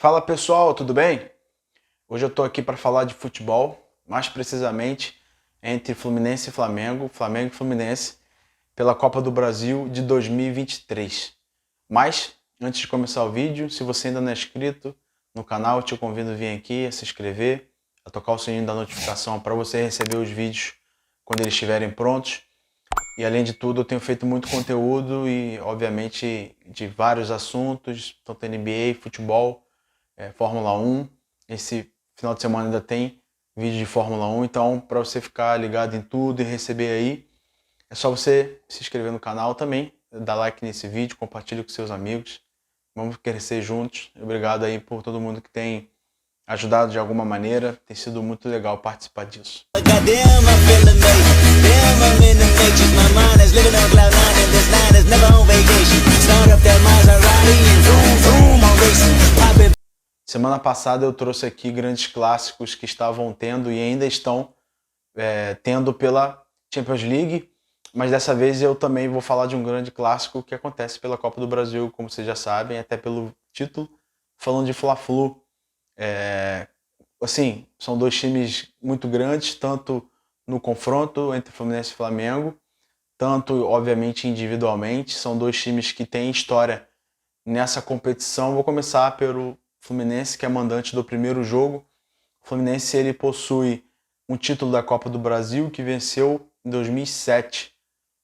Fala pessoal, tudo bem? Hoje eu tô aqui para falar de futebol, mais precisamente entre Fluminense e Flamengo, Flamengo e Fluminense, pela Copa do Brasil de 2023. Mas, antes de começar o vídeo, se você ainda não é inscrito no canal, eu te convido a vir aqui, a se inscrever, a tocar o sininho da notificação para você receber os vídeos quando eles estiverem prontos. E além de tudo, eu tenho feito muito conteúdo e, obviamente, de vários assuntos, tanto NBA, futebol, Fórmula 1. Esse final de semana ainda tem vídeo de Fórmula 1, então para você ficar ligado em tudo e receber aí, é só você se inscrever no canal também, dar like nesse vídeo, compartilhe com seus amigos. Vamos crescer juntos. Obrigado aí por todo mundo que tem ajudado de alguma maneira. Tem sido muito legal participar disso. Semana passada eu trouxe aqui grandes clássicos que estavam tendo e ainda estão tendo pela Champions League, mas dessa vez eu também vou falar de um grande clássico que acontece pela Copa do Brasil, como vocês já sabem, até pelo título, falando de Fla-Flu. Assim, são dois times muito grandes, tanto no confronto entre Fluminense e Flamengo, tanto, obviamente, individualmente. São dois times que têm história nessa competição. Vou começar pelo Fluminense, que é mandante do primeiro jogo. O Fluminense ele possui um título da Copa do Brasil que venceu em 2007,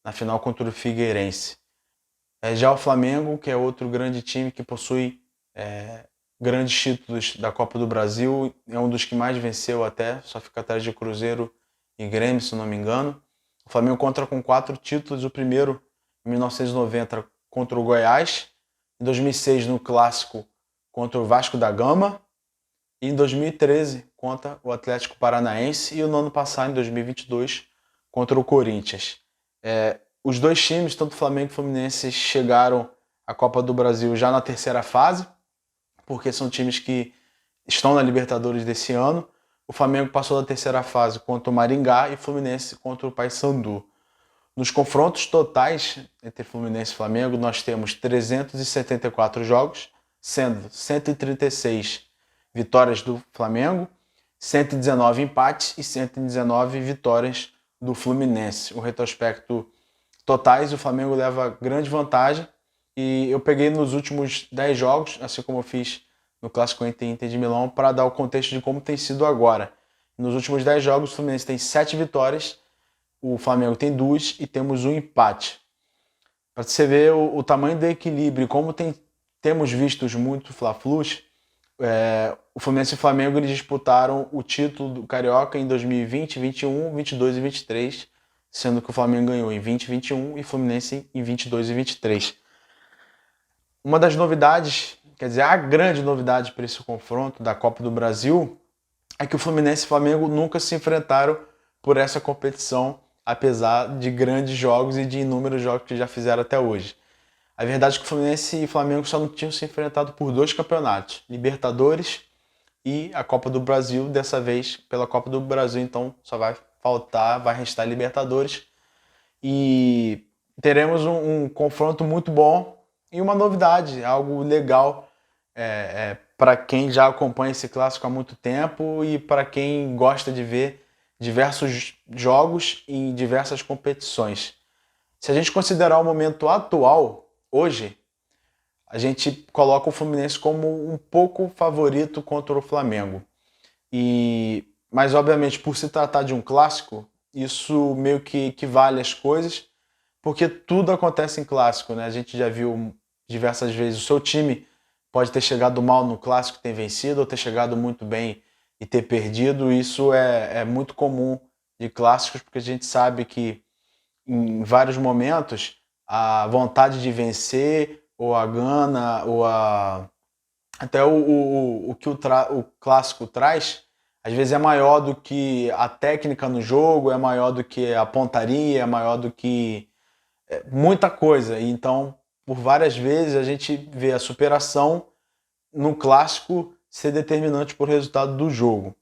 na final contra o Figueirense. Já o Flamengo, que é outro grande time que possui grandes títulos da Copa do Brasil, é um dos que mais venceu até, só fica atrás de Cruzeiro e Grêmio, se não me engano. O Flamengo conta com 4 títulos, o primeiro em 1990 contra o Goiás, em 2006 no Clássico contra o Vasco da Gama, e em 2013 contra o Atlético Paranaense, e no ano passado, em 2022, contra o Corinthians. Os dois times, tanto Flamengo e Fluminense, chegaram à Copa do Brasil já na terceira fase, porque são times que estão na Libertadores desse ano. O Flamengo passou da terceira fase contra o Maringá e o Fluminense contra o Paysandu. Nos confrontos totais entre Fluminense e Flamengo, nós temos 374 jogos, sendo 136 vitórias do Flamengo, 119 empates e 119 vitórias do Fluminense. O retrospecto totais, o Flamengo leva grande vantagem, e eu peguei nos últimos 10 jogos, assim como eu fiz no Clássico entre Inter de Milão, para dar o contexto de como tem sido agora. Nos últimos 10 jogos, o Fluminense tem 7 vitórias, o Flamengo tem 2 e temos um empate. Para você ver o tamanho do equilíbrio, como temos visto muito Fla-Flus, o Fluminense e o Flamengo eles disputaram o título do Carioca em 2020, 21, 22 e 23, sendo que o Flamengo ganhou em 20 e 21 e o Fluminense em 22 e 23. Uma das novidades, quer dizer, a grande novidade para esse confronto da Copa do Brasil é que o Fluminense e o Flamengo nunca se enfrentaram por essa competição, apesar de grandes jogos e de inúmeros jogos que já fizeram até hoje. A verdade é que o Fluminense e o Flamengo só não tinham se enfrentado por 2 campeonatos, Libertadores e a Copa do Brasil, dessa vez pela Copa do Brasil, então só vai restar Libertadores. E teremos um confronto muito bom e uma novidade, algo legal para quem já acompanha esse clássico há muito tempo e para quem gosta de ver diversos jogos em diversas competições. Se a gente considerar o momento atual, hoje, a gente coloca o Fluminense como um pouco favorito contra o Flamengo. Mas, obviamente, por se tratar de um clássico, isso meio que equivale às coisas, porque tudo acontece em clássico, né? A gente já viu diversas vezes o seu time pode ter chegado mal no clássico e ter vencido, ou ter chegado muito bem e ter perdido. Isso é muito comum de clássicos, porque a gente sabe que em vários momentos a vontade de vencer, ou a gana, ou até o que o clássico traz, às vezes é maior do que a técnica no jogo, é maior do que a pontaria, é maior do que muita coisa. E então, por várias vezes, a gente vê a superação no clássico ser determinante para o resultado do jogo.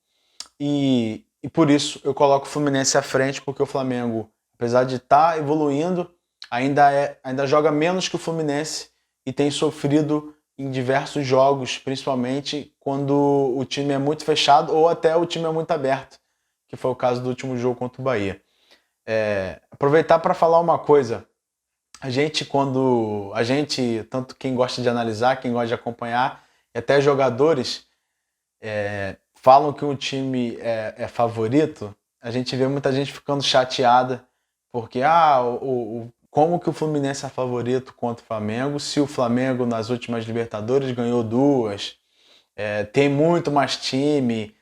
E por isso eu coloco o Fluminense à frente, porque o Flamengo, apesar de estar evoluindo, ainda joga menos que o Fluminense e tem sofrido em diversos jogos, principalmente quando o time é muito fechado ou até o time é muito aberto, que foi o caso do último jogo contra o Bahia. Aproveitar para falar uma coisa. Tanto quem gosta de analisar, quem gosta de acompanhar, e até jogadores falam que um time é favorito, a gente vê muita gente ficando chateada, porque como que o Fluminense é favorito contra o Flamengo, se o Flamengo nas últimas Libertadores ganhou duas, tem muito mais time,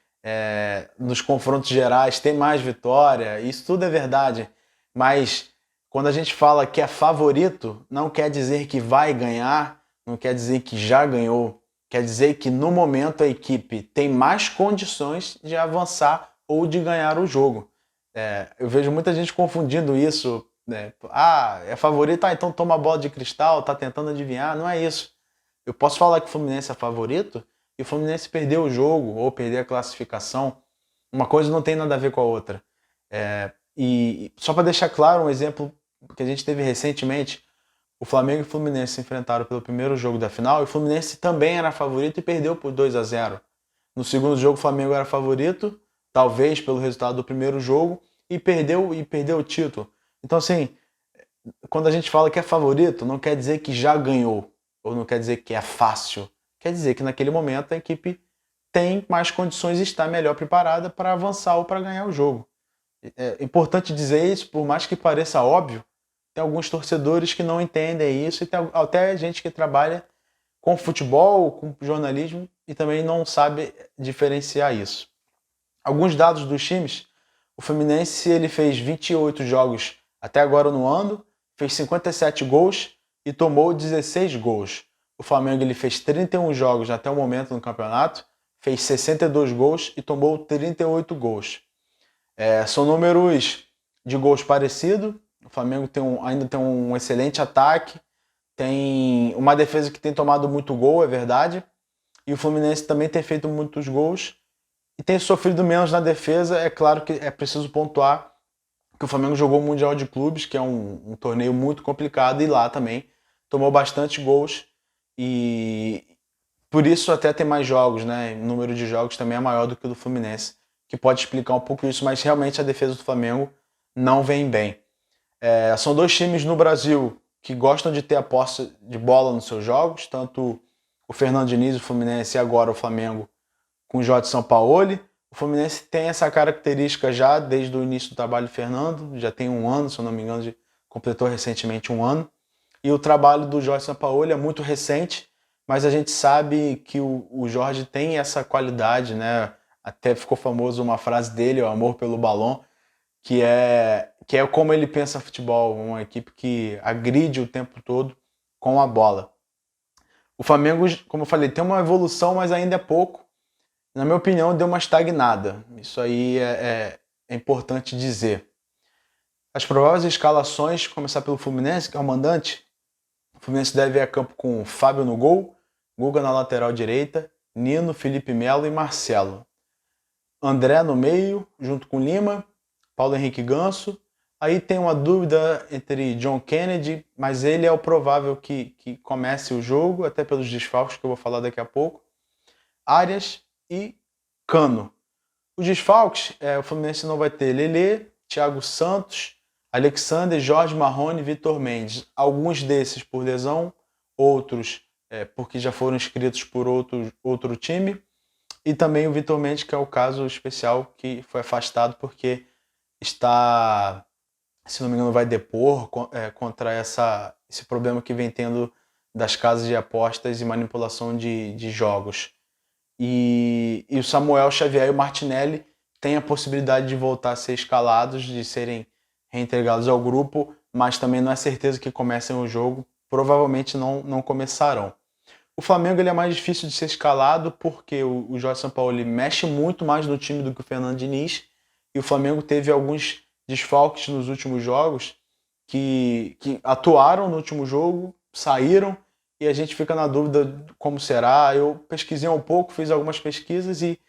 nos confrontos gerais tem mais vitória, isso tudo é verdade, mas quando a gente fala que é favorito, não quer dizer que vai ganhar, não quer dizer que já ganhou, quer dizer que no momento a equipe tem mais condições de avançar ou de ganhar o jogo. Eu vejo muita gente confundindo isso, né? É favorito, então toma a bola de cristal, tá tentando adivinhar, não é isso. Eu posso falar que o Fluminense é favorito e o Fluminense perdeu o jogo ou perder a classificação. Uma coisa não tem nada a ver com a outra. E só para deixar claro, um exemplo que a gente teve recentemente, o Flamengo e o Fluminense se enfrentaram pelo primeiro jogo da final e o Fluminense também era favorito e perdeu por 2-0. No segundo jogo o Flamengo era favorito, talvez pelo resultado do primeiro jogo, e perdeu o título. Então assim, quando a gente fala que é favorito, não quer dizer que já ganhou, ou não quer dizer que é fácil. Quer dizer que naquele momento a equipe tem mais condições e está melhor preparada para avançar ou para ganhar o jogo. É importante dizer isso, por mais que pareça óbvio, tem alguns torcedores que não entendem isso e tem até gente que trabalha com futebol, com jornalismo e também não sabe diferenciar isso. Alguns dados dos times, o Fluminense ele fez 28 jogos até agora no ano, fez 57 gols e tomou 16 gols. O Flamengo ele fez 31 jogos até o momento no campeonato, fez 62 gols e tomou 38 gols. São números de gols parecidos. O Flamengo ainda tem um excelente ataque, tem uma defesa que tem tomado muito gol, é verdade, e o Fluminense também tem feito muitos gols e tem sofrido menos na defesa. É claro que é preciso pontuar que o Flamengo jogou o Mundial de Clubes, que é um torneio muito complicado, e lá também tomou bastante gols e por isso até tem mais jogos, né? O número de jogos também é maior do que o do Fluminense, que pode explicar um pouco isso, mas realmente a defesa do Flamengo não vem bem. São dois times no Brasil que gostam de ter a posse de bola nos seus jogos, tanto o Fernando Diniz, o Fluminense, e agora o Flamengo com o Jorge Sampaoli. O Fluminense tem essa característica já desde o início do trabalho do Fernando, já tem um ano, se eu não me engano, completou recentemente um ano. E o trabalho do Jorge Sampaoli é muito recente, mas a gente sabe que o Jorge tem essa qualidade, né? Até ficou famoso uma frase dele, o amor pelo balão, que é como ele pensa futebol, uma equipe que agride o tempo todo com a bola. O Flamengo, como eu falei, tem uma evolução, mas ainda é pouco. Na minha opinião, deu uma estagnada. Isso aí é importante dizer. As prováveis escalações, começar pelo Fluminense, que é o mandante. O Fluminense deve ir a campo com Fábio no gol, Guga na lateral direita, Nino, Felipe Melo e Marcelo. André no meio, junto com Lima, Paulo Henrique Ganso. Aí tem uma dúvida entre John Kennedy, mas ele é o provável que comece o jogo, até pelos desfalques que eu vou falar daqui a pouco. Arias e Cano. Os desfalques, o Fluminense não vai ter Lelê, Thiago Santos, Alexander, Jorge Marrone e Vitor Mendes. Alguns desses por lesão, outros porque já foram inscritos por outro time. E também o Vitor Mendes, que é o caso especial, que foi afastado porque está, se não me engano, vai depor contra esse problema que vem tendo das casas de apostas e manipulação de jogos. E o Samuel Xavier e o Martinelli têm a possibilidade de voltar a ser escalados, de serem reintegrados ao grupo, mas também não é certeza que comecem o jogo, provavelmente não começarão. O Flamengo ele é mais difícil de ser escalado porque o Jorge Sampaoli mexe muito mais no time do que o Fernando Diniz, e o Flamengo teve alguns desfalques nos últimos jogos que atuaram no último jogo, saíram, e a gente fica na dúvida como será. Eu pesquisei um pouco, fiz algumas pesquisas e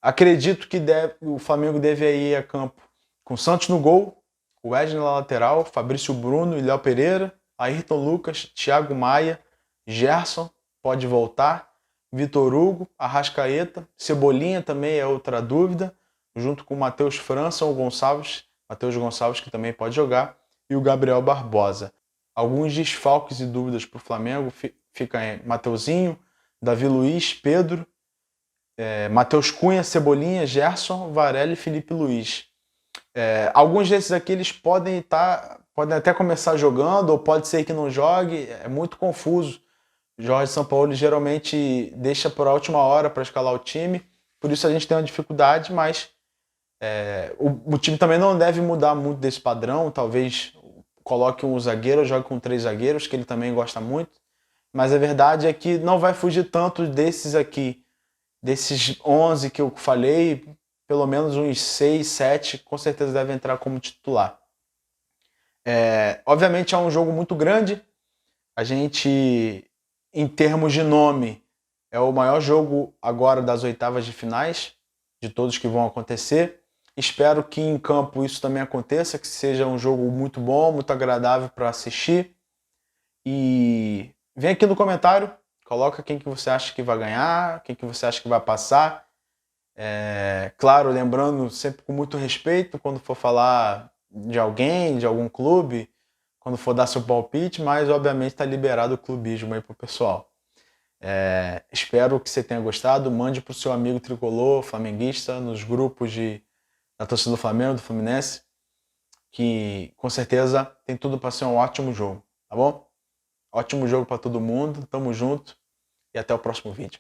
acredito que o Flamengo deve ir a campo com Santos no gol, o Wesley na lateral, Fabrício Bruno e Léo Pereira, Ayrton Lucas, Thiago Maia, Gerson, pode voltar, Vitor Hugo, Arrascaeta, Cebolinha também é outra dúvida, junto com o Matheus França ou Gonçalves, Matheus Gonçalves que também pode jogar, e o Gabriel Barbosa. Alguns desfalques e dúvidas para o Flamengo ficam em Mateuzinho, Davi Luiz, Pedro, Matheus Cunha, Cebolinha, Gerson, Varela e Felipe Luiz. Alguns desses aqui eles podem até começar jogando, ou pode ser que não jogue, é muito confuso. Jorge Sampaoli geralmente deixa por a última hora para escalar o time, por isso a gente tem uma dificuldade, mas o time também não deve mudar muito desse padrão, talvez coloque um zagueiro, jogue com 3 zagueiros, que ele também gosta muito, mas a verdade é que não vai fugir tanto desses aqui, desses 11 que eu falei, pelo menos uns 6, 7, com certeza deve entrar como titular. Obviamente é um jogo muito grande, a gente, em termos de nome, é o maior jogo agora das oitavas de finais, de todos que vão acontecer. Espero que em campo isso também aconteça, que seja um jogo muito bom, muito agradável para assistir. E vem aqui no comentário, coloca quem que você acha que vai ganhar, quem que você acha que vai passar. Claro, lembrando sempre com muito respeito quando for falar de alguém, de algum clube, quando for dar seu palpite, mas obviamente está liberado o clubismo aí pro pessoal. Espero que você tenha gostado, mande pro seu amigo tricolor, flamenguista, nos grupos da torcida do Flamengo, do Fluminense, que com certeza tem tudo para ser um ótimo jogo, tá bom? Ótimo jogo para todo mundo, tamo junto e até o próximo vídeo.